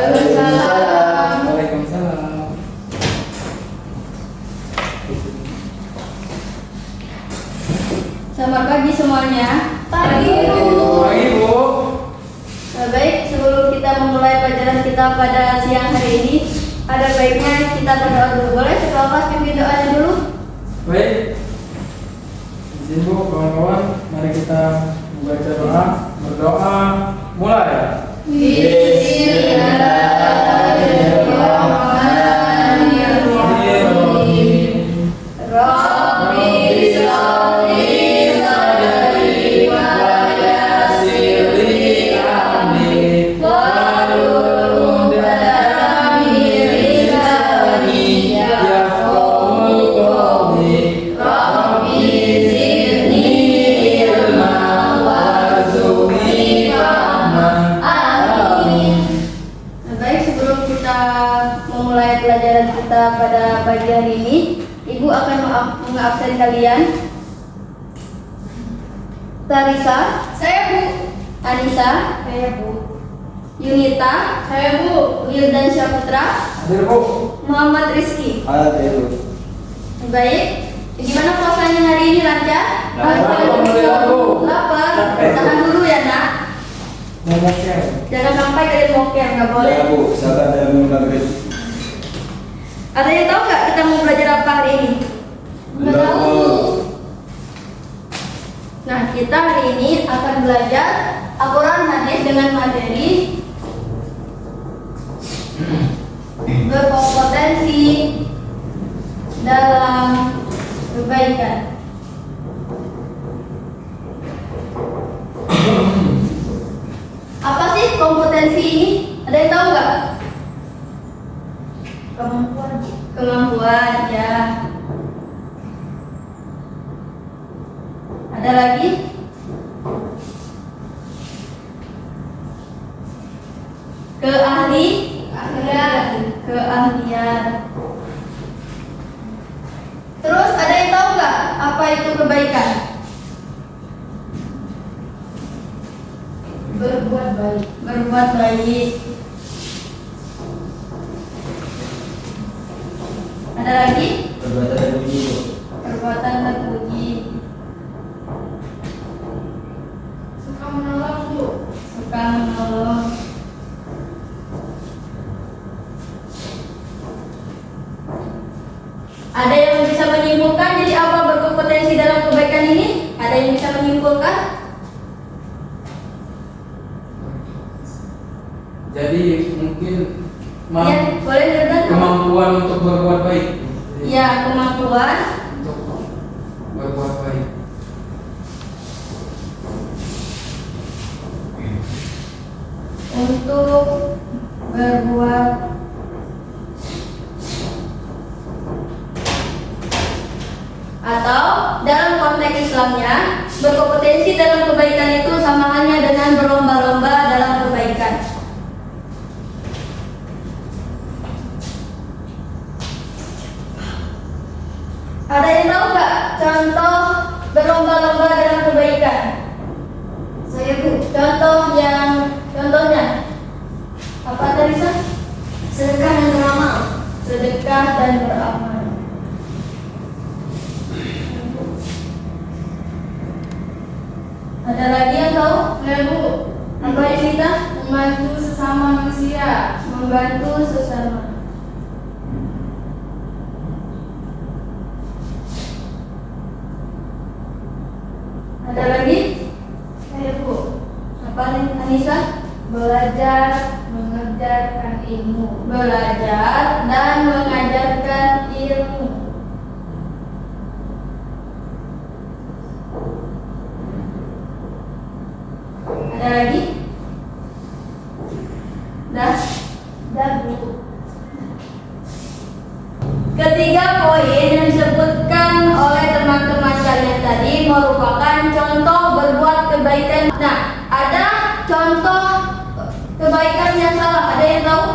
Waalaikumsalam. Waalaikumsalam. Selamat pagi semuanya. Pagi, Bu. Pagi, Bu. Baik, sebelum kita memulai pelajaran kita pada siang hari ini, ada baiknya kita berdoa dulu. Boleh setelah kelas pimpin doanya dulu? Baik. Izin Bu, kawan-kawan, mari kita membaca doa, berdoa, mulai. Bismillahirrahmanirrahim. Rabbi sholli sadri wa yassir li amri wahlul 'uqdatam min lisani yafqahu qawli. Rabbi zidni ilman warzuqni fahman. Amin. Baik, sebelum kita memulai pelajaran kita pada pagi hari ini, Ibu akan mengabsen kalian. Tarisa, Saya, Bu. Anissa, Saya, Bu. Yunita, Saya, Bu. Wildan Syaputra, Hadir, Bu. Muhammad Rizky. Hadir. Baik, gimana puasanya hari ini, lancar? Alhamdulillah, Bu. Lapar? Capek, Bu. Tahan dulu ya, nak. Momoknya. Jangan sampai kalian moker, nggak boleh. Ya, Bu, sabar dalam maghrib. Ada yang tahu nggak kita mau belajar apa hari ini? Nggak tahu. Nah, kita hari ini akan belajar Al-Quran hadis dengan materi berkompetensi dalam kebaikan. Apa sih kompetensi ini? Ada yang tahu nggak? Kemampuan, ya. Ada lagi? Keahlian. Terus ada yang tahu nggak apa itu kebaikan? Berbuat baik. Berbuat baik. Ada lagi? Perbuatan terpuji, Bu. Perbuatan terpuji. Suka menolong, Bu. Suka menolong. Ada yang bisa menyimpulkan jadi apa berkompetensi dalam kebaikan ini? Ada yang bisa menyimpulkan? Jadi mungkin Ya, boleh Jordan? kemampuan untuk berbuat baik. Ya, kemampuan Untuk berbuat baik. untuk berbuat atau dalam konteks Islamnya berkompetensi dalam kebaikan itu sama halnya dengan berlomba-lomba dalam kebaikan. Ada yang tahu nggak contoh berlomba-lomba dalam kebaikan? Saya, Bu. Contohnya apa tadi, Sa? Sedekah dan beramal. Sedekah dan beramal. Ada lagi yang tahu? Saya, Bu. Apa yang kita? Membantu sesama manusia. Membantu sesama. Ada lagi? Saya, Bu. Apa nih, Anissa? Belajar mengajarkan ilmu. Belajar dan mengajarkan ilmu. Ada lagi? Dah. Dan, Bu. Ketiga poin yang disebutkan oleh teman-teman kalian tadi merupakan contoh berbuat kebaikan. Nah, ada contoh kebaikan yang salah. Ada yang tahu?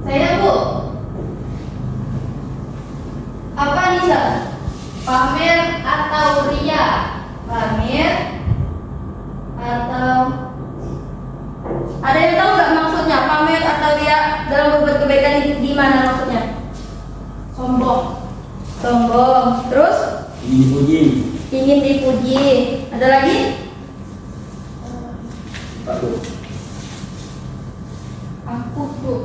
Saya, Bu. Apa nih, Sa? Pamer atau ria. Pamer atau ada yang tahu nggak maksudnya pamer atau ria? kebaikan gimana maksudnya? Sombong. Sombong. Terus Dipuji. ingin dipuji. Ada lagi? Pak Bu. Aku tuh.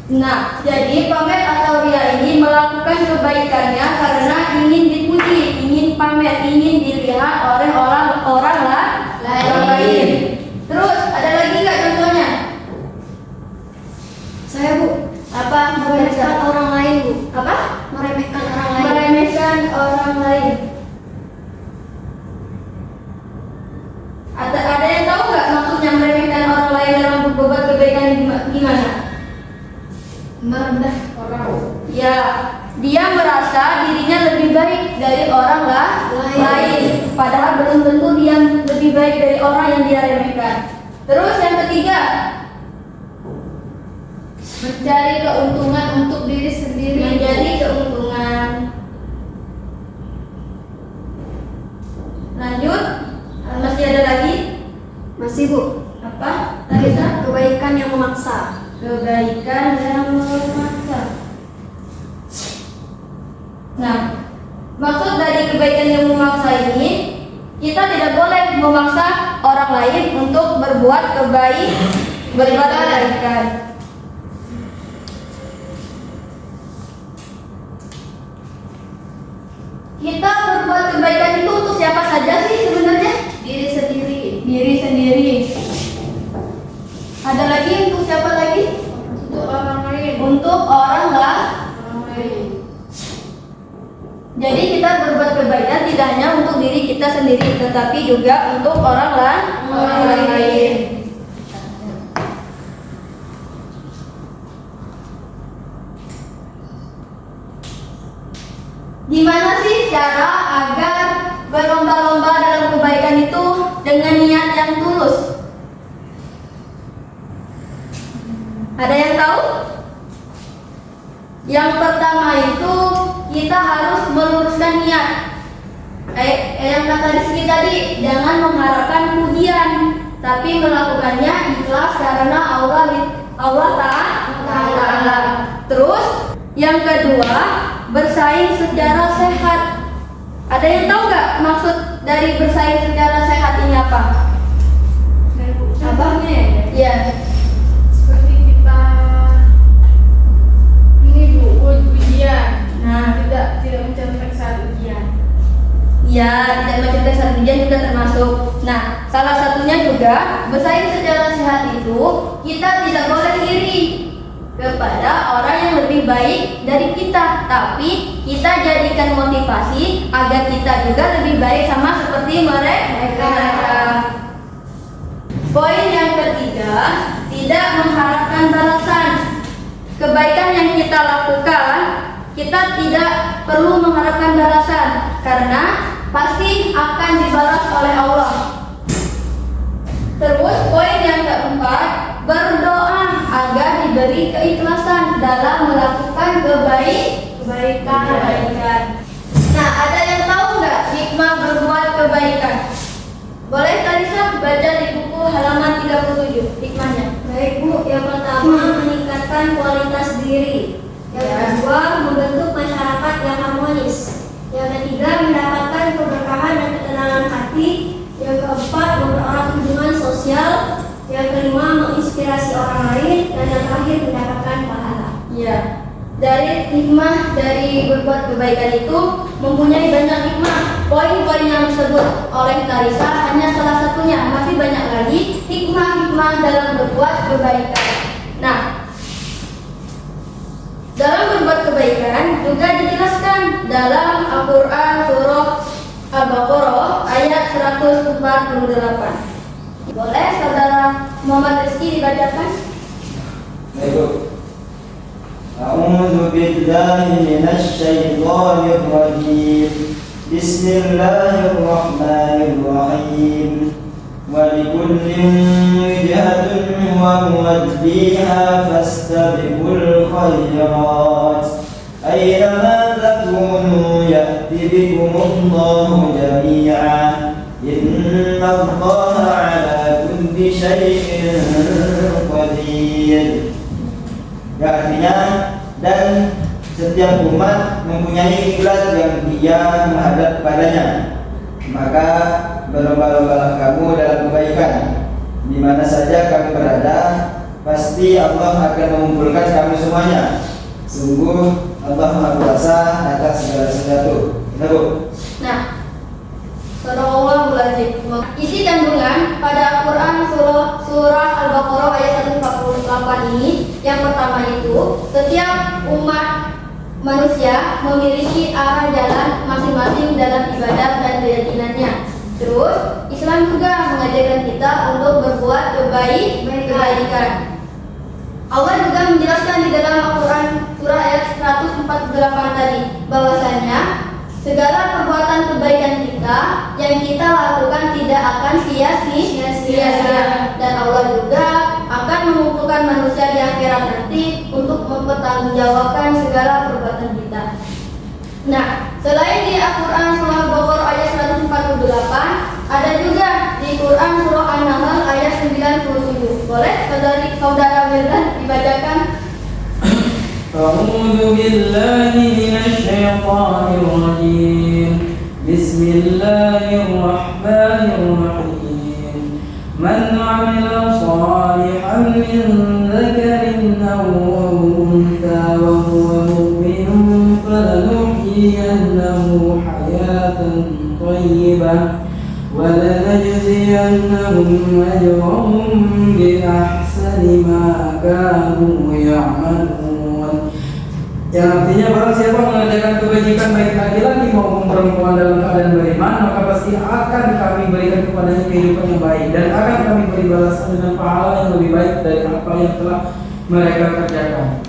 Nah, jadi pamer atau ria ini melakukan kebaikannya karena ingin dipuji, ingin pamer, ingin dilihat oleh orang lain. Terus ada lagi nggak contohnya? Saya Bu, Apa? meremehkan orang lain Bu. Apa? Meremehkan orang lain. Meremehkan orang lain. Ada yang tahu nggak maksudnya meremehkan orang lain dalam berbuat kebaikan gimana? Merendah orang. Ya, dia merasa dirinya lebih baik dari orang lain. Padahal belum tentu dia lebih baik dari orang yang dia remehkan. Terus yang ketiga, Mencari keuntungan untuk diri sendiri. menjadi keuntungan. Lanjut, masih ada lagi? Masih Bu. Apa? Tadi Kebaikan yang memaksa. kebaikan yang memaksa. Nah, maksud dari kebaikan yang memaksa ini, kita tidak boleh memaksa orang lain untuk berbuat kebaikan. Kita berbuat kebaikan itu untuk siapa saja sih sebenarnya? Diri sendiri. Diri sendiri. Ada lagi untuk siapa lagi? Untuk orang lain. Untuk orang Orang lain. Jadi kita berbuat kebaikan tidak hanya untuk diri kita sendiri, tetapi juga untuk orang lain. Gimana sih cara agar berlomba-lomba dalam kebaikan itu dengan niat yang tulus? Ada yang tahu? Yang pertama itu kita harus meluruskan niat. Yang kata Rizky tadi, jangan mengharapkan pujian, tapi melakukannya ikhlas karena Allah Ta'ala. Terus yang kedua, bersaing secara sehat. Ada yang tahu nggak maksud dari bersaing secara sehat ini apa? Contohnya ya. Ya, Seperti kita ini Bu, ujian. nah, Tidak mencontek saat ujian. ya tidak mencontek saat ujian juga termasuk. Nah, salah satunya juga bersaing secara sehat itu kita tidak boleh iri kepada orang yang lebih baik dari kita, tapi kita jadikan motivasi agar kita juga lebih baik sama seperti mereka. Poin yang ketiga, tidak mengharapkan balasan. Kebaikan yang kita lakukan, kita tidak perlu mengharapkan balasan karena pasti akan dibalas oleh Allah. Terus poin yang keempat, berdoa agar diberi keikhlasan dalam melakukan kebaikan. Nah, ada yang tahu nggak hikmah berbuat kebaikan? Boleh Tarisa baca di buku halaman 37 hikmahnya. Baik Bu, yang pertama meningkatkan kualitas diri. Yang kedua membentuk masyarakat yang harmonis. Yang ketiga mendapatkan keberkahan dan ketenangan hati. Yang keempat memperoleh hubungan sosial. Yang kelima menginspirasi orang lain. Dan yang terakhir mendapatkan pahala. Ya, dari hikmah dari berbuat kebaikan itu mempunyai banyak hikmah. Poin-poin yang disebut oleh Tarisa hanya salah satunya, masih banyak lagi hikmah-hikmah dalam berbuat kebaikan. Nah, dalam berbuat kebaikan juga dijelaskan dalam Al-Quran surah Al-Baqarah ayat 148. Boleh saudara Muhammad Rizky dibacakan? Baik. أعوذ بالله من الشيطان الرجيم بسم الله الرحمن الرحيم ولكل وجهة وموجهها فاستبقوا الخيرات أينما تكونوا يأت بكم الله جميعا إن الله على كل syai'in qadir. Ya, artinya dan setiap umat mempunyai kiblat yang dia menghadap padanya. Maka berlomba-lombalah kamu dalam kebaikan. Di mana saja kamu berada, pasti Allah akan mengumpulkan kamu semuanya. Sungguh Allah Maha Kuasa atas segala sesuatu. Kita Bu. Nah, Sadaqallahul Azim. Isi kandungan pada Al-Quran surah Al-Baqarah ayat 148 ini, yang pertama itu setiap umat manusia memiliki arah jalan masing-masing dalam ibadah dan keyakinannya. Terus Islam juga mengajarkan kita untuk berbuat kebaikan. Allah juga menjelaskan di dalam Al-Quran surah ayat 148 tadi bahwasanya segala perbuatan kebaikan kita yang kita lakukan tidak akan sia-sia, dan Allah juga akan mengumpulkan manusia di akhirat nanti untuk mempertanggungjawabkan segala perbuatan kita. Nah, selain di Al-Quran surah Al-Baqarah ayat 148, ada juga di Quran surah An-Nahl ayat 97. Boleh saudara Wildan dibacakan? أعوذ بالله من الشيطان الرجيم بسم الله الرحمن الرحيم من عمل صالحا من ذكر أو أنثى وهو مؤمن فلنحيينه حياة طيبة ولنجزينهم أجرهم بأحسن ما كانوا يعملون. Yang artinya barang siapa mengerjakan kebajikan baik laki-laki maupun perempuan dalam keadaan beriman, maka pasti akan kami berikan kepadanya kehidupan yang baik dan akan kami beri balasan dengan pahala yang lebih baik dari apa yang telah mereka kerjakan.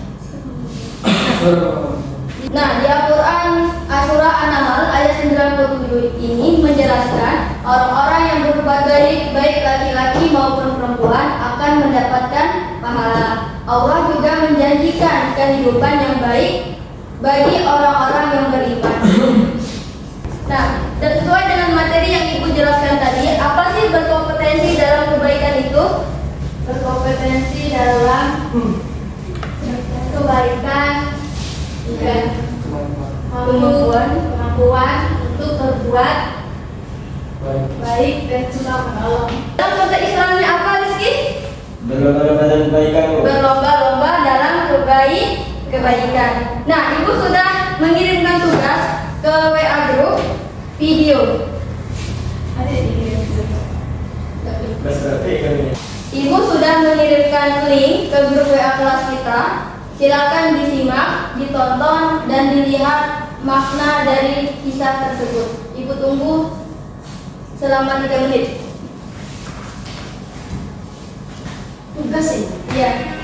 Nah, di Al-Quran surah An-Nahl ayat 97 ini menjelaskan orang-orang yang berbuat baik laki-laki maupun perempuan akan mendapatkan pahala. Allah juga menjanjikan kehidupan yang baik bagi orang-orang yang beriman. Nah, dan sesuai dengan materi yang Ibu jelaskan tadi, apa sih berkompetensi dalam kebaikan itu? Berkompetensi dalam kebaikan dan kemampuan untuk berbuat baik dan suka menolong. Dalam konteks Islamnya apa, Rizky? Berlomba-lomba dalam kebaikan Bu. Berlomba-lomba dalam kebaikan. Nah, Ibu sudah mengirimkan tugas ke WA grup video. Ibu sudah mengirimkan link ke grup WA kelas kita. Silakan disimak, ditonton, dan dilihat makna dari kisah tersebut. Ibu tunggu selama 3 menit. Tugas ini? Iya.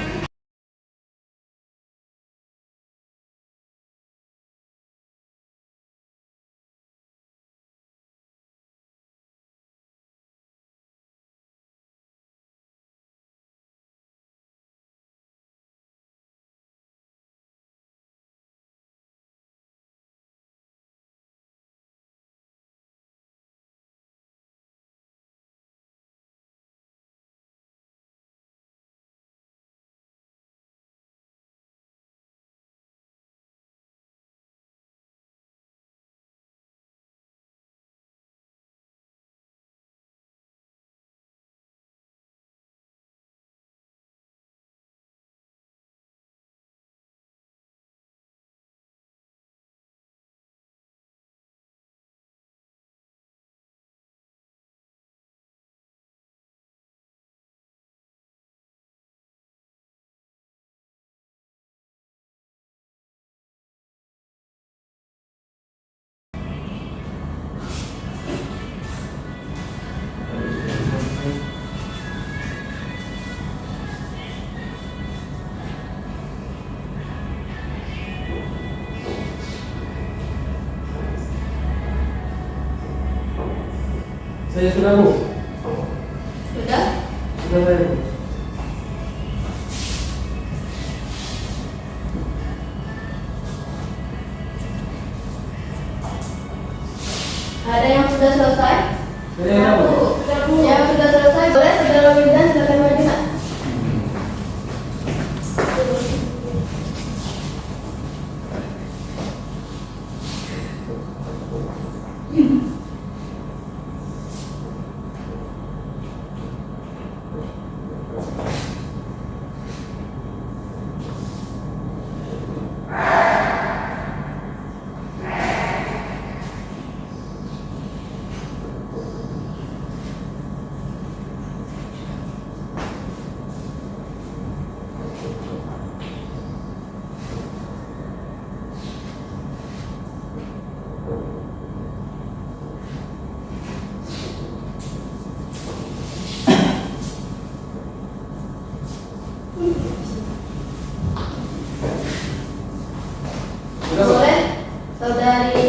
Saya sudah Bu. Sudah? Sudah saya Bu. Ada yang sudah selesai? Saya Bu. Yang sudah selesai boleh saudara Wildan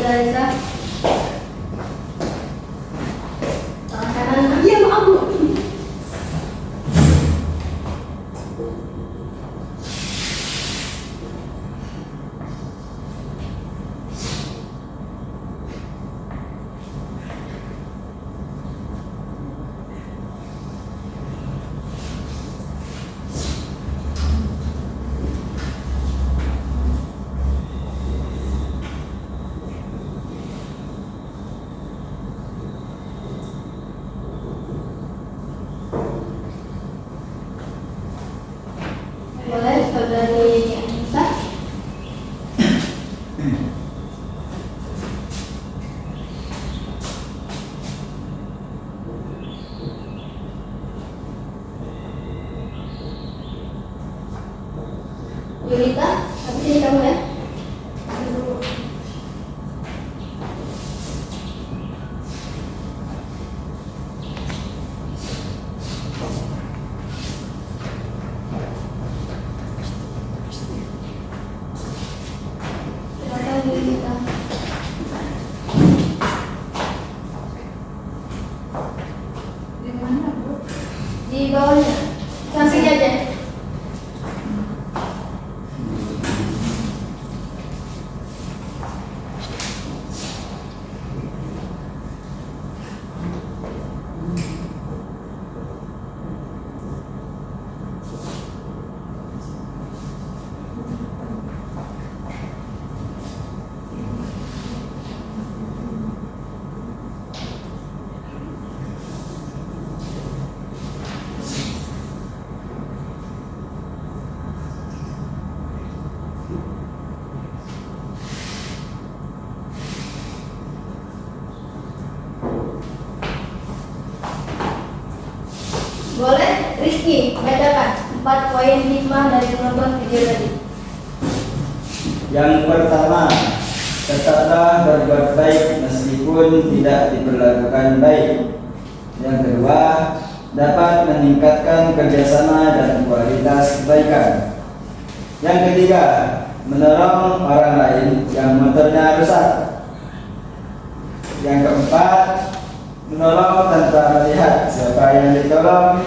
Raisa. Tangan kanan. Iya, maaf Bu. Boleh saudari Anissa. Yulita, habis ini kamu ya. Silakan Yulita. Di mana, Bu? Di bawahnya, samping aja. Boleh, Rizky, bacakan 4 poin hikmah dari penonton video tadi. Yang pertama, tetaplah berbuat baik meskipun tidak diperlakukan baik. Yang kedua, dapat meningkatkan kerjasama dan kualitas kebaikan. Yang ketiga, menolong orang lain yang motornya rusak. Yang keempat, menolong tanpa melihat siapa yang ditolong,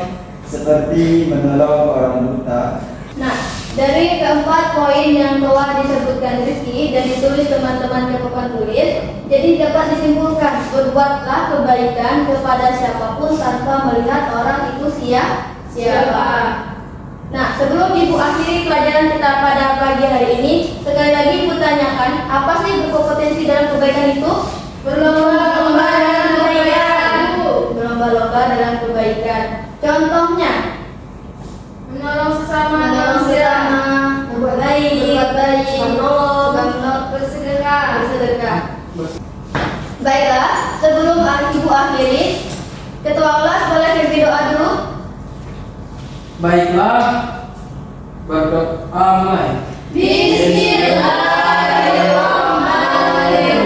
seperti menolong orang buta. Nah, dari keempat poin yang telah disebutkan Rizky dan ditulis teman-teman ke papan tulis, jadi dapat disimpulkan, berbuatlah kebaikan kepada siapapun tanpa melihat orang itu siapa. Nah, sebelum Ibu akhiri pelajaran kita pada pagi hari ini, sekali lagi Ibu tanyakan, apa sih berkompetensi dalam kebaikan itu? Berlomba-lomba dalam kebaikan. Berlomba-lomba dalam kebaikan. Contohnya, Menolong sesama, berbuat baik, menolong, bersedekah. Baiklah, sebelum Ibu akhiri, Ketua kelas boleh pimpin doa dulu. Baiklah, berdoa mulai. Bismillahirrahmanirrahim.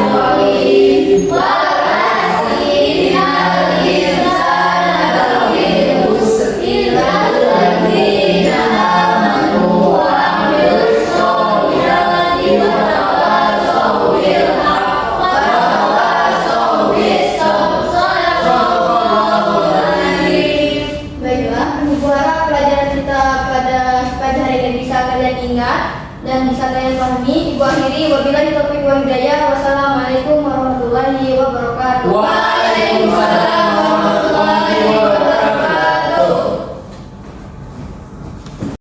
Baiklah, Ibu harap pelajaran kita pada hari ini bisa kalian ingat dan bisa kalian pahami. Ibu akhiri, wabillahi taufiq wal hidayah. Wassalamualaikum warahmatullahi wabarakatuh. Waalaikumsalam warahmatullahi wabarakatuh.